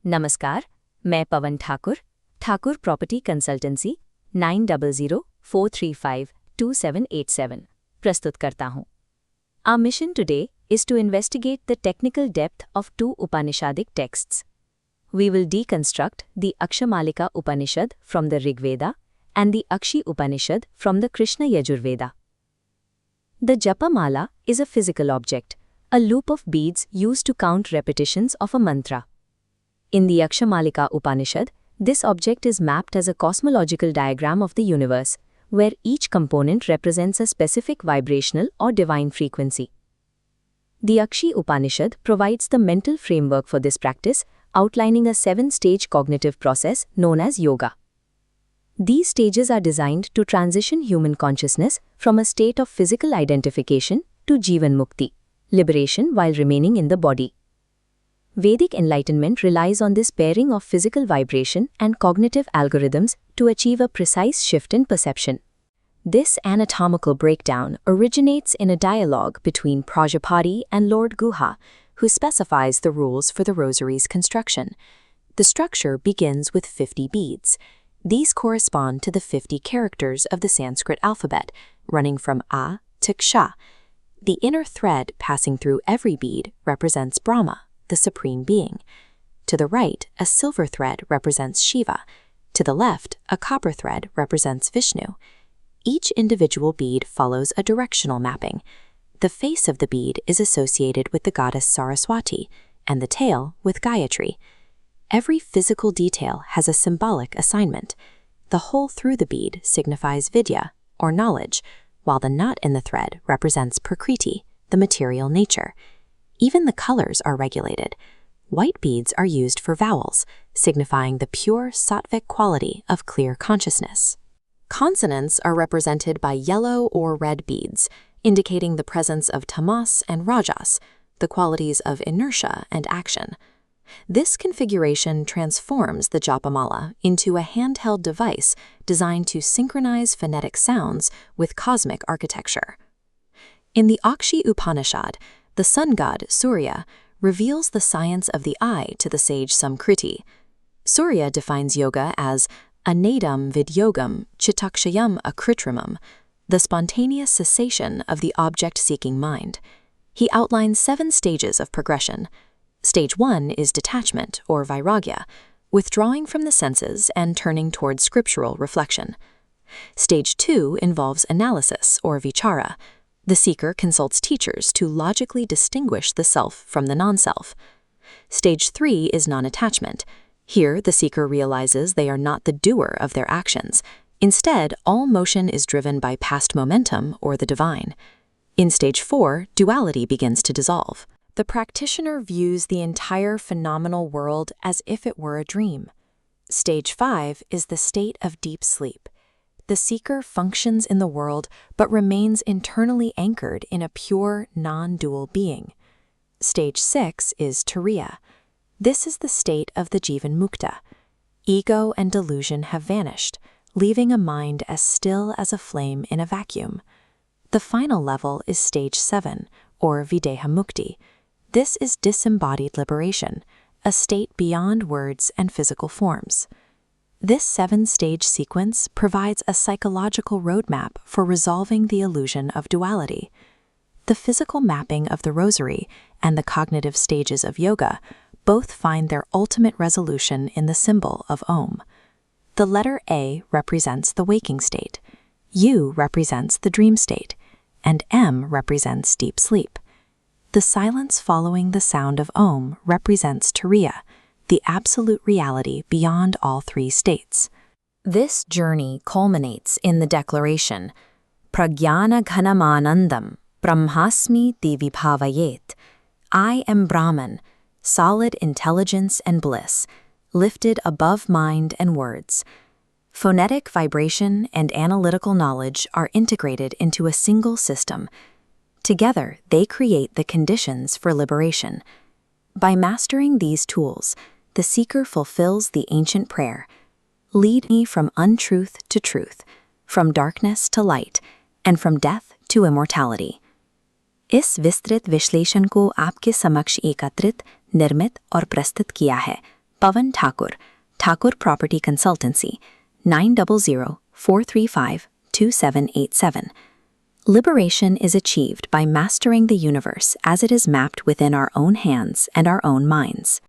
नमस्कार, मैं पवन Thakur, Thakur property consultancy 9004352787 प्रस्तुत करता हूँ। Our mission today is to investigate the technical depth of two Upanishadic texts. We will deconstruct the Akshimalika Upanishad from the Rigveda and the Akshi Upanishad from the Krishna Yajurveda. The Japamala is a physical object, a loop of beads used to count repetitions of a mantra. In the Akshimalika Upanishad, this object is mapped as a cosmological diagram of the universe, where each component represents a specific vibrational or divine frequency. The Akshi Upanishad provides the mental framework for this practice, outlining a 7-stage cognitive process known as yoga. These stages are designed to transition human consciousness from a state of physical identification to Jivan Mukti, liberation while remaining in the body. Vedic enlightenment relies on this pairing of physical vibration and cognitive algorithms to achieve a precise shift in perception. This anatomical breakdown originates in a dialogue between Prajapati and Lord Guha, who specifies the rules for the rosary's construction. The structure begins with 50 beads. These correspond to the 50 characters of the Sanskrit alphabet, running from A to Ksha. The inner thread passing through every bead represents Brahma, the Supreme Being. To the right, a silver thread represents Shiva. To the left, a copper thread represents Vishnu. Each individual bead follows a directional mapping. The face of the bead is associated with the goddess Saraswati, and the tail with Gayatri. Every physical detail has a symbolic assignment. The hole through the bead signifies vidya, or knowledge, while the knot in the thread represents prakriti, the material nature. Even the colors are regulated. White beads are used for vowels, signifying the pure sattvic quality of clear consciousness. Consonants are represented by yellow or red beads, indicating the presence of tamas and rajas, the qualities of inertia and action. This configuration transforms the Japamala into a handheld device designed to synchronize phonetic sounds with cosmic architecture. In the Akshi Upanishad, the sun god, Surya, reveals the science of the eye to the sage Samkriti. Surya defines yoga as anadam vidyogam chitakshayam akritrimam, the spontaneous cessation of the object-seeking mind. He outlines 7 stages of progression. Stage 1 is detachment, or vairagya, withdrawing from the senses and turning toward scriptural reflection. Stage 2 involves analysis, or vichara. The seeker consults teachers to logically distinguish the self from the non-self. Stage 3 is non-attachment. Here, the seeker realizes they are not the doer of their actions. Instead, all motion is driven by past momentum or the divine. In Stage 4, duality begins to dissolve. The practitioner views the entire phenomenal world as if it were a dream. Stage 5 is the state of deep sleep. The seeker functions in the world but remains internally anchored in a pure, non-dual being. Stage 6 is Turiya. This is the state of the Jivan Mukta. Ego and delusion have vanished, leaving a mind as still as a flame in a vacuum. The final level is Stage 7, or Videha Mukti. This is disembodied liberation, a state beyond words and physical forms. This 7-stage sequence provides a psychological roadmap for resolving the illusion of duality. The physical mapping of the rosary and the cognitive stages of yoga both find their ultimate resolution in the symbol of Om. The letter A represents the waking state, U represents the dream state, and M represents deep sleep. The silence following the sound of Om represents Turiya, the absolute reality beyond all 3 states. This journey culminates in the declaration, Pragyana Ghanamanandam Brahmasmi Divibhavayet. I am Brahman, solid intelligence and bliss, lifted above mind and words. Phonetic vibration and analytical knowledge are integrated into a single system. Together, they create the conditions for liberation. By mastering these tools, the seeker fulfills the ancient prayer, lead me from untruth to truth, from darkness to light, and from death to immortality. इस विस्तृत विश्लेषण को आपके समक्ष एकत्रित, निर्मित और प्रस्तुत किया है Pavan Thakur, Thakur Property Consultancy, 900-435-2787. Liberation is achieved by mastering the universe as it is mapped within our own hands and our own minds.